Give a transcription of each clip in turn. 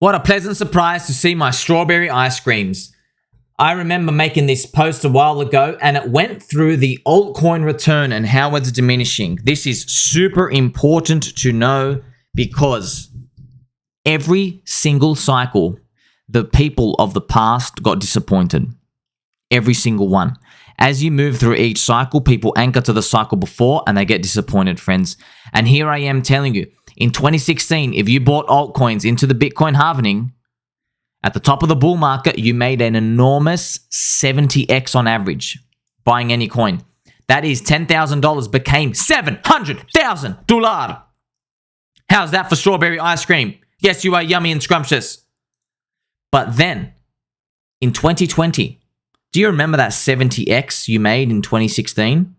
What a pleasant surprise to see my strawberry ice creams. I remember making this post a while ago and it went through the altcoin return and how it's diminishing. This is super important to know because every single cycle, the people of the past got disappointed. Every single one. As you move through each cycle, people anchor to the cycle before and they get disappointed, friends. And here I am telling you, in 2016, if you bought altcoins into the Bitcoin halvening, at the top of the bull market, you made an enormous 70x on average buying any coin. That is $10,000 became $700,000. How's that for strawberry ice cream? Yes, you are yummy and scrumptious. But then, in 2020, do you remember that 70x you made in 2016?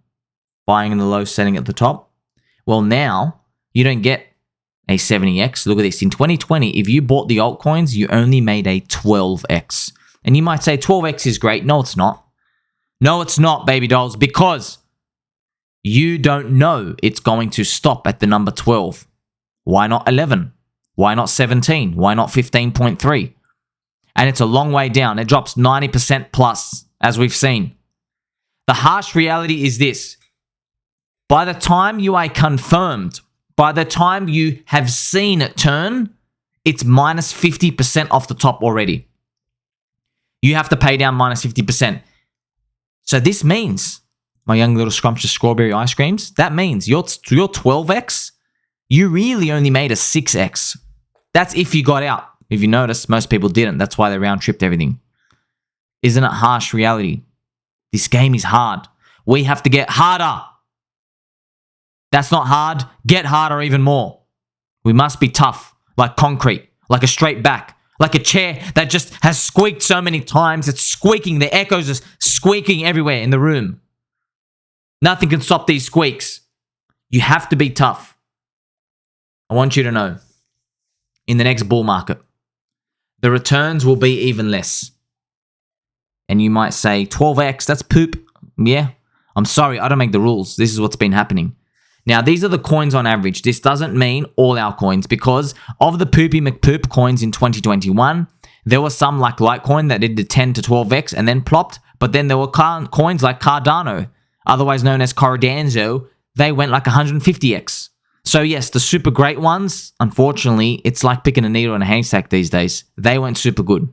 Buying in the low, selling at the top? Well, now, you don't get a 70x. Look at this. In 2020, if you bought the altcoins, you only made a 12x. And you might say 12x is great. No, it's not. No, it's not, baby dolls, because you don't know it's going to stop at the number 12. Why not 11? Why not 17? Why not 15.3? And it's a long way down. It drops 90% plus, as we've seen. The harsh reality is this. By the time you are confirmed, by the time you have seen it turn, it's minus 50% off the top already. You have to pay down minus 50%. So this means, my young little scrumptious strawberry ice creams, that means your 12x, you really only made a 6x. That's if you got out. If you notice, most people didn't. That's why they round-tripped everything. Isn't it harsh reality? This game is hard. We have to get harder. That's not hard. Get harder even more. We must be tough, like concrete, like a straight back, like a chair that just has squeaked so many times. It's squeaking. The echoes are squeaking everywhere in the room. Nothing can stop these squeaks. You have to be tough. I want you to know, in the next bull market, the returns will be even less. And you might say, 12x, that's poop. Yeah, I'm sorry, I don't make the rules. This is what's been happening. Now, these are the coins on average. This doesn't mean all our coins because of the poopy McPoop coins in 2021, there were some like Litecoin that did the 10 to 12x and then plopped, but then there were coins like Cardano, otherwise known as Cardanzo, they went like 150x. So yes, the super great ones, unfortunately, it's like picking a needle in a haystack these days. They went super good.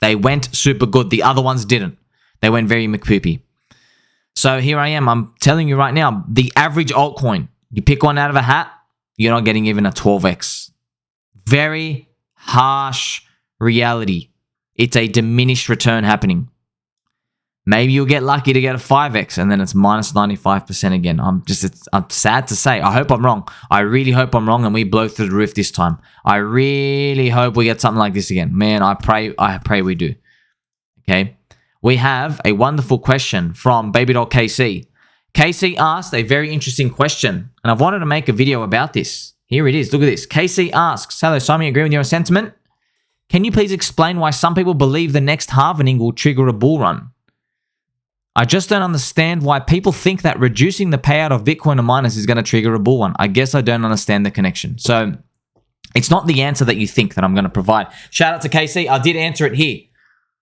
They went super good. The other ones didn't. They went very McPoopy. So here I am. I'm telling you right now, the average altcoin, you pick one out of a hat, you're not getting even a 12x. Very harsh reality. It's a diminished return happening. Maybe you'll get lucky to get a 5x and then it's minus 95% again. I'm sad to say. I hope I'm wrong. I really hope I'm wrong and we blow through the roof this time. I really hope we get something like this again. Man, I pray we do. Okay. We have a wonderful question from Baby Doll KC. KC asked a very interesting question, and I've wanted to make a video about this. Here it is. Look at this. KC asks, hello, Simon, agree with your sentiment? Can you please explain why some people believe the next halvening will trigger a bull run? I just don't understand why people think that reducing the payout of Bitcoin to miners is going to trigger a bull run. I guess I don't understand the connection. So it's not the answer that you think that I'm going to provide. Shout out to KC. I did answer it here.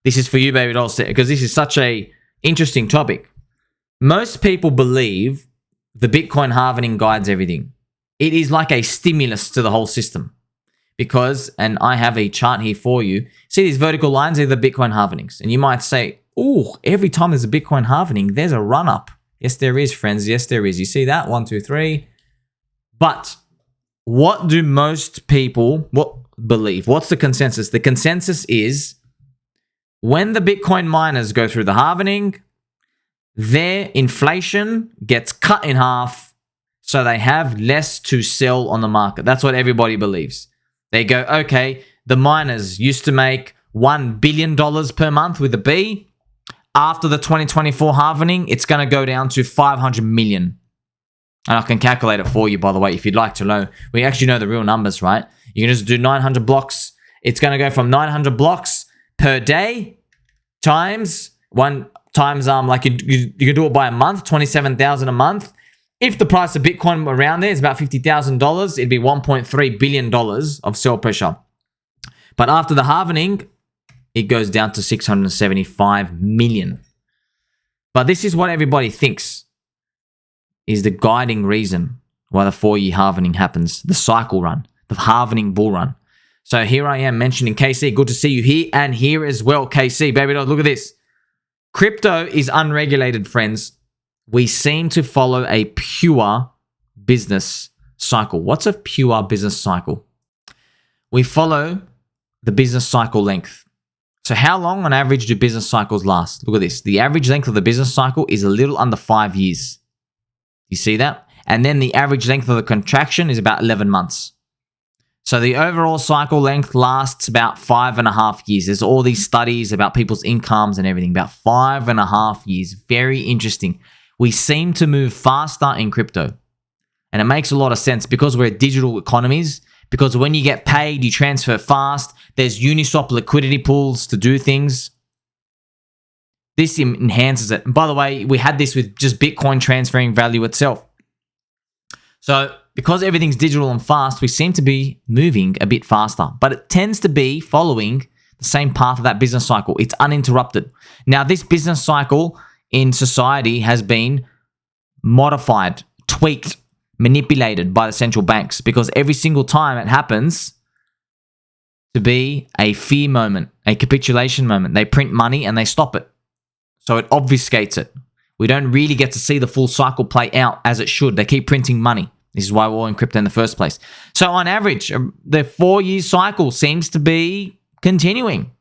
This is for you, baby dolls, because this is such a interesting topic. Most people believe the Bitcoin halvening guides everything. It is like a stimulus to the whole system. Because, and I have a chart here for you, see these vertical lines? They're the Bitcoin halvenings. And you might say, oh, every time there's a Bitcoin halvening, there's a run-up. Yes, there is, friends. Yes, there is. You see that? 1, 2, 3. But what do most people believe? What's the consensus? The consensus is when the Bitcoin miners go through the halvening, their inflation gets cut in half, so they have less to sell on the market. That's what everybody believes. They go, okay, the miners used to make $1 billion per month with a B. After the 2024 halvening, it's going to go down to 500 million. And I can calculate it for you, by the way, if you'd like to know. We actually know the real numbers, right? You can just do 900 blocks. It's going to go from 900 blocks per day times like you can do it by a month, 27,000 a month. If the price of Bitcoin around there is about $50,000, it'd be $1.3 billion of sell pressure. But after the halvening, it goes down to 675 million. But this is what everybody thinks is the guiding reason why the 4-year halvening happens, the cycle run, the halvening bull run. So here I am mentioning KC. Good to see you here and here as well, KC. Baby doll, look at this. Crypto is unregulated, friends. We seem to follow a pure business cycle. What's a pure business cycle? We follow the business cycle length. So how long on average do business cycles last? Look at this. The average length of the business cycle is a little under 5 years. You see that? And then the average length of the contraction is about 11 months. So the overall cycle length lasts about 5.5 years. There's all these studies about people's incomes and everything. About 5.5 years. Very interesting. We seem to move faster in crypto. And it makes a lot of sense because we're digital economies. Because when you get paid, you transfer fast. There's Uniswap liquidity pools to do things. This enhances it. And by the way, we had this with just Bitcoin transferring value itself. So because everything's digital and fast, we seem to be moving a bit faster. But it tends to be following the same path of that business cycle. It's uninterrupted. Now, this business cycle in society has been modified, tweaked, manipulated by the central banks because every single time it happens to be a fear moment, a capitulation moment. They print money and they stop it. So it obfuscates it. We don't really get to see the full cycle play out as it should. They keep printing money. This is why we're all in crypto in the first place. So on average, the 4-year cycle seems to be continuing.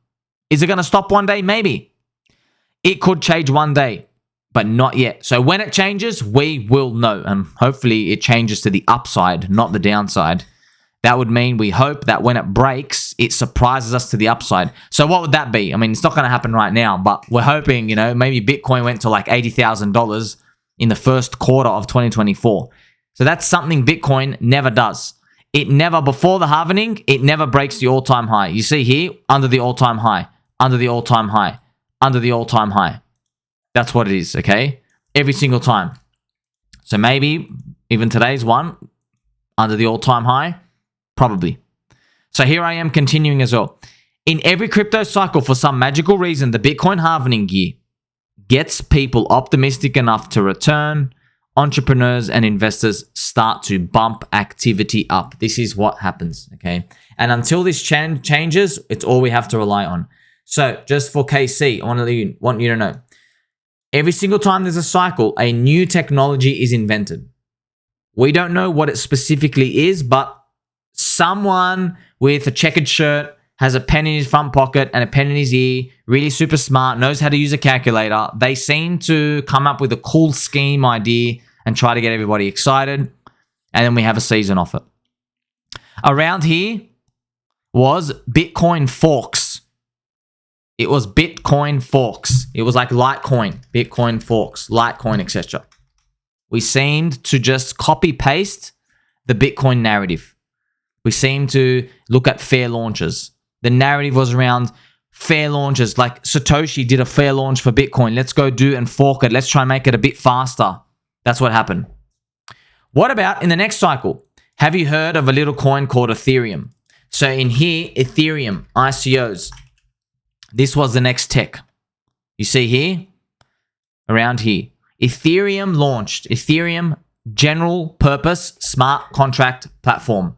Is it going to stop one day? Maybe. It could change one day, but not yet. So when it changes, we will know. And hopefully it changes to the upside, not the downside. That would mean we hope that when it breaks, it surprises us to the upside. So what would that be? I mean, it's not going to happen right now, but we're hoping, maybe Bitcoin went to like $80,000 in the first quarter of 2024. So that's something Bitcoin never does. It never, before the halvening, it never breaks the all-time high. You see here, under the all-time high, under the all-time high, under the all-time high. That's what it is, okay? Every single time. So maybe even today's one, under the all-time high, probably. So here I am continuing as well. In every crypto cycle, for some magical reason, the Bitcoin halvening year gets people optimistic enough to return. Entrepreneurs and investors start to bump activity up. This is what happens, okay? And until this changes, it's all we have to rely on. So just for KC, I want you to know, every single time there's a cycle, a new technology is invented. We don't know what it specifically is, but someone with a checkered shirt has a pen in his front pocket and a pen in his ear, really super smart, knows how to use a calculator. They seem to come up with a cool scheme idea and try to get everybody excited. And then we have a season off it. Around here was Bitcoin forks. It was Bitcoin forks. It was like Litecoin, Bitcoin forks, Litecoin, etc. We seemed to just copy paste the Bitcoin narrative. We seemed to look at fair launches. The narrative was around fair launches, like Satoshi did a fair launch for Bitcoin. Let's go do and fork it. Let's try and make it a bit faster. That's what happened. What about in the next cycle? Have you heard of a little coin called Ethereum? So in here, Ethereum, ICOs. This was the next tech. You see here, around here. Ethereum launched. Ethereum general purpose smart contract platform.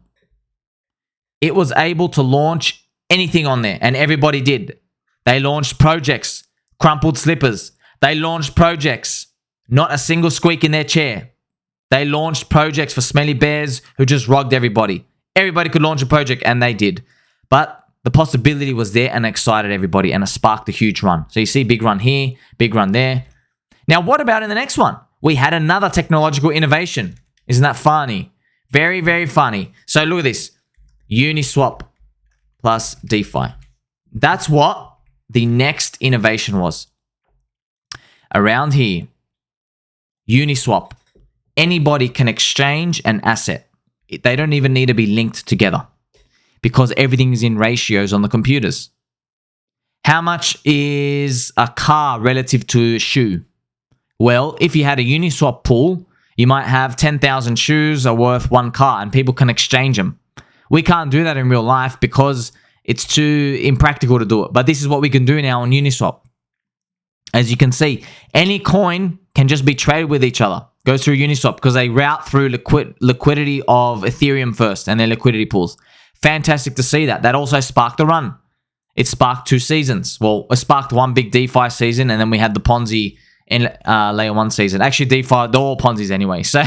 It was able to launch anything on there, and everybody did. They launched projects, crumpled slippers. They launched projects, not a single squeak in their chair. They launched projects for smelly bears who just rogged everybody. Everybody could launch a project, and they did. But the possibility was there and excited everybody, and it sparked a huge run. So you see big run here, big run there. Now, what about in the next one? We had another technological innovation. Isn't that funny? Very, very funny. So look at this. Uniswap plus DeFi. That's what the next innovation was. Around here, Uniswap. Anybody can exchange an asset. They don't even need to be linked together because everything is in ratios on the computers. How much is a car relative to a shoe? Well, if you had a Uniswap pool, you might have 10,000 shoes are worth one car and people can exchange them. We can't do that in real life because It's too impractical to do it. But this is what we can do now on Uniswap. As you can see, any coin can just be traded with each other. Goes through Uniswap because they route through liquidity of Ethereum first and their liquidity pools. Fantastic to see that. That also sparked a run. It sparked 2 seasons. Well, it sparked one big DeFi season, and then we had the Ponzi in layer 1 season. Actually, DeFi, they're all Ponzi's anyway. So,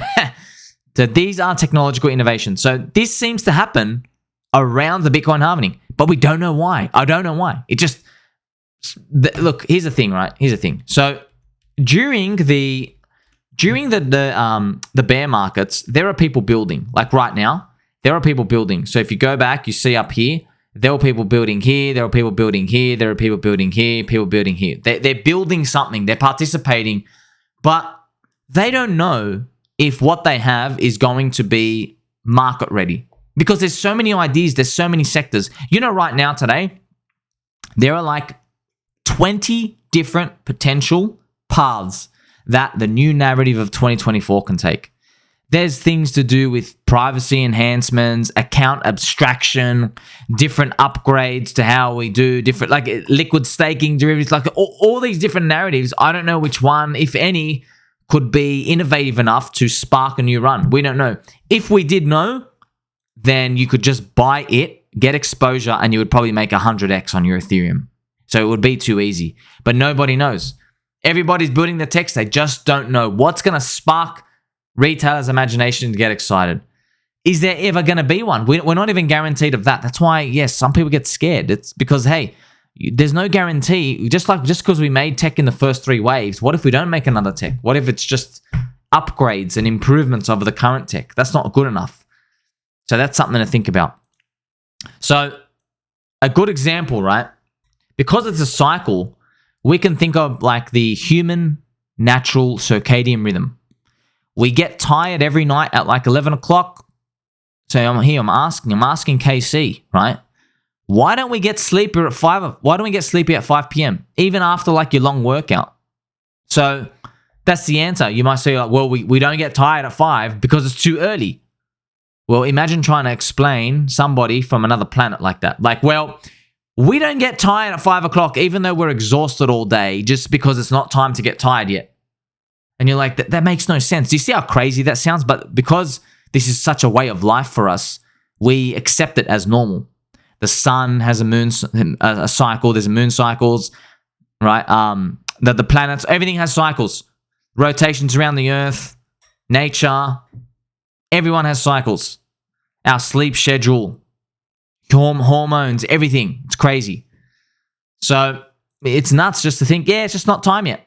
so these are technological innovations. So this seems to happen around the Bitcoin halvening, but we don't know why. I don't know why. It just... Look, here's the thing, right? Here's the thing. So during the bear markets, there are people building. Like right now, there are people building. So if you go back, you see up here, there are people building here, there are people building here, there are people building here, people building here. They're building something, they're participating, but they don't know if what they have is going to be market ready. Because there's so many ideas, there's so many sectors. You know, right now today, there are like 20 different potential paths that the new narrative of 2024 can take. There's things to do with privacy enhancements, account abstraction, different upgrades to how we do different, like liquid staking derivatives, like all these different narratives. I don't know which one, if any, could be innovative enough to spark a new run. We don't know. If we did know, then you could just buy it, get exposure, and you would probably make 100x on your Ethereum. So it would be too easy. But nobody knows. Everybody's building the text. They just don't know what's going to spark retailers' imagination to get excited. Is there ever going to be one? We're not even guaranteed of that. That's why, yes, some people get scared. It's because, hey, there's no guarantee. Just because we made tech in the first 3 waves, what if we don't make another tech? What if it's just upgrades and improvements of the current tech? That's not good enough. So that's something to think about. So a good example, right? Because it's a cycle, we can think of like the human natural circadian rhythm. We get tired every night at like 11 o'clock. So I'm asking KC, right? Why don't we get sleepier at 5? Why don't we get sleepy at 5 p.m. even after like your long workout? So that's the answer. You might say, like, well, we don't get tired at 5 because it's too early. Well, imagine trying to explain somebody from another planet like that. Like, well, we don't get tired at 5 o'clock even though we're exhausted all day just because it's not time to get tired yet. And you're like, that makes no sense. Do you see how crazy that sounds? But because this is such a way of life for us, we accept it as normal. The sun has a cycle. There's moon cycles, right? The planets, everything has cycles. Rotations around the earth, nature, everyone has cycles. Our sleep schedule, hormones, everything. It's crazy. So it's nuts just to think, yeah, it's just not time yet.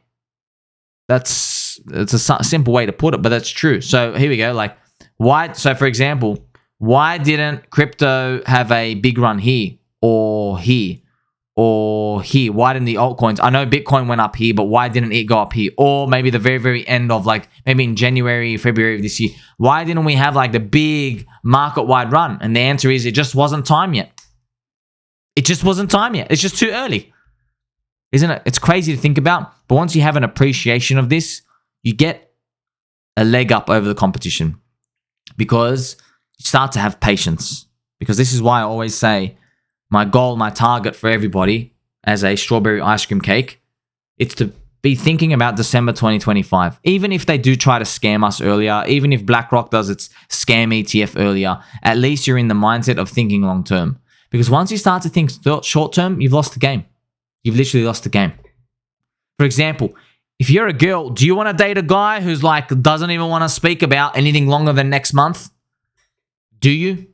It's a simple way to put it, but that's true. So here we go. Like, why? So for example, why didn't crypto have a big run here or here or here? Why didn't the altcoins? I know Bitcoin went up here, but why didn't it go up here? Or maybe the very, very end of like maybe in January, February of this year. Why didn't we have like the big market-wide run? And the answer is it just wasn't time yet. It just wasn't time yet. It's just too early. Isn't it? It's crazy to think about. But once you have an appreciation of this, you get a leg up over the competition because you start to have patience. Because this is why I always say my goal, my target for everybody as a strawberry ice cream cake, it's to be thinking about December 2025. Even if they do try to scam us earlier, even if BlackRock does its scam ETF earlier, at least you're in the mindset of thinking long term. Because once you start to think short term, you've lost the game. You've literally lost the game. For example, if you're a girl, do you want to date a guy who's like doesn't even want to speak about anything longer than next month? Do you?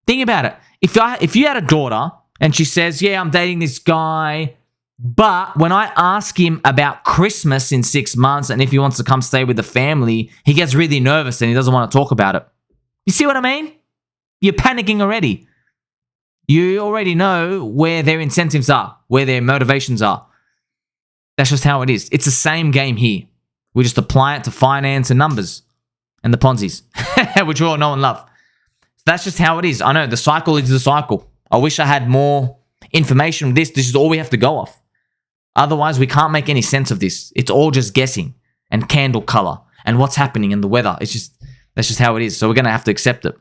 Think about it. If you had a daughter and she says, yeah, I'm dating this guy, but when I ask him about Christmas in 6 months and if he wants to come stay with the family, he gets really nervous and he doesn't want to talk about it. You see what I mean? You're panicking already. You already know where their incentives are, where their motivations are. That's just how it is. It's the same game here. We just apply it to finance and numbers and the Ponzi's, which we all know and love. That's just how it is. I know the cycle is the cycle. I wish I had more information on this. This is all we have to go off. Otherwise, we can't make any sense of this. It's all just guessing and candle color and what's happening in the weather. That's just how it is. So we're going to have to accept it.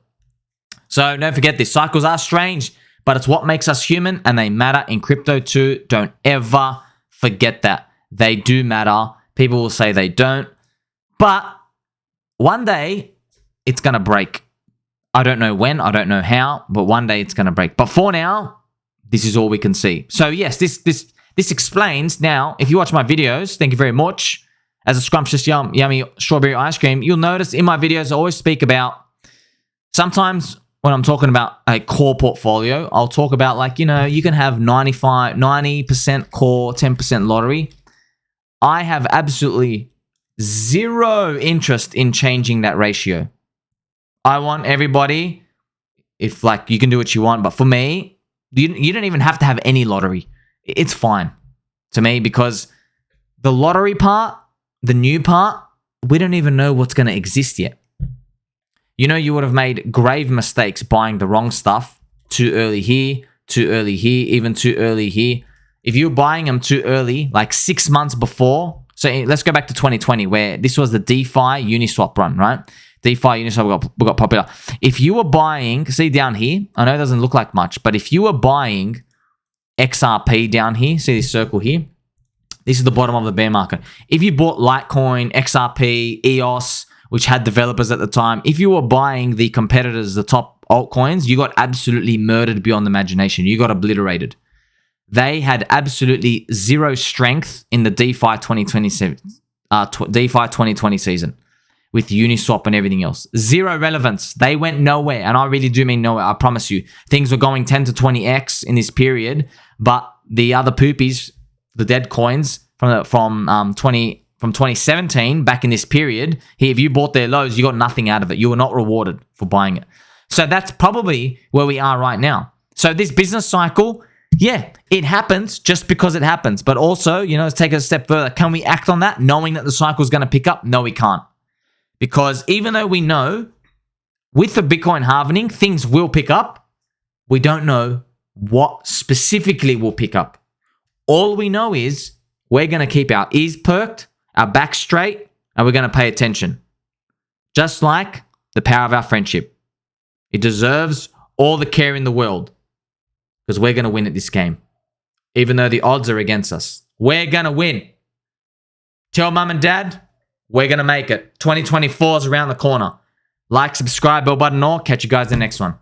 So don't forget this. Cycles are strange, but it's what makes us human, and they matter in crypto too. Don't ever forget that. They do matter. People will say they don't, but one day it's going to break. I don't know when, I don't know how, but one day it's going to break. But for now, this is all we can see. So yes, this explains now, if you watch my videos, thank you very much, as a scrumptious yummy strawberry ice cream, you'll notice in my videos I always speak about, sometimes when I'm talking about a core portfolio, I'll talk about like, you know, you can have 90% core, 10% lottery. I have absolutely zero interest in changing that ratio. I want everybody, if like you can do what you want, but for me, you don't even have to have any lottery. It's fine to me, because the lottery part, the new part, we don't even know what's going to exist yet. You know, you would have made grave mistakes buying the wrong stuff too early here, even too early here. If you're buying them too early, like 6 months before, so let's go back to 2020 where this was the DeFi Uniswap run, right? DeFi Uniswap got popular. If you were buying, see down here, I know it doesn't look like much, but if you were buying XRP down here, see this circle here? This is the bottom of the bear market. If you bought Litecoin, XRP, EOS, which had developers at the time, if you were buying the competitors, the top altcoins, you got absolutely murdered beyond imagination. You got obliterated. They had absolutely zero strength in the DeFi 2020 season with Uniswap and everything else. Zero relevance. They went nowhere, and I really do mean nowhere. I promise you. Things were going 10 to 20x in this period, but the other poopies, the dead coins from 2017 back in this period, here, if you bought their lows, you got nothing out of it. You were not rewarded for buying it. So that's probably where we are right now. So this business cycle, yeah, it happens just because it happens. But also, you know, let's take it a step further. Can we act on that knowing that the cycle is going to pick up? No, we can't. Because even though we know with the Bitcoin halvening, things will pick up, we don't know what specifically will pick up. All we know is we're going to keep our ears perked, our back straight, and we're going to pay attention. Just like the power of our friendship. It deserves all the care in the world, because we're going to win at this game. Even though the odds are against us. We're going to win. Tell mum and dad, we're going to make it. 2024 is around the corner. Like, subscribe, bell button, all. Catch you guys in the next one.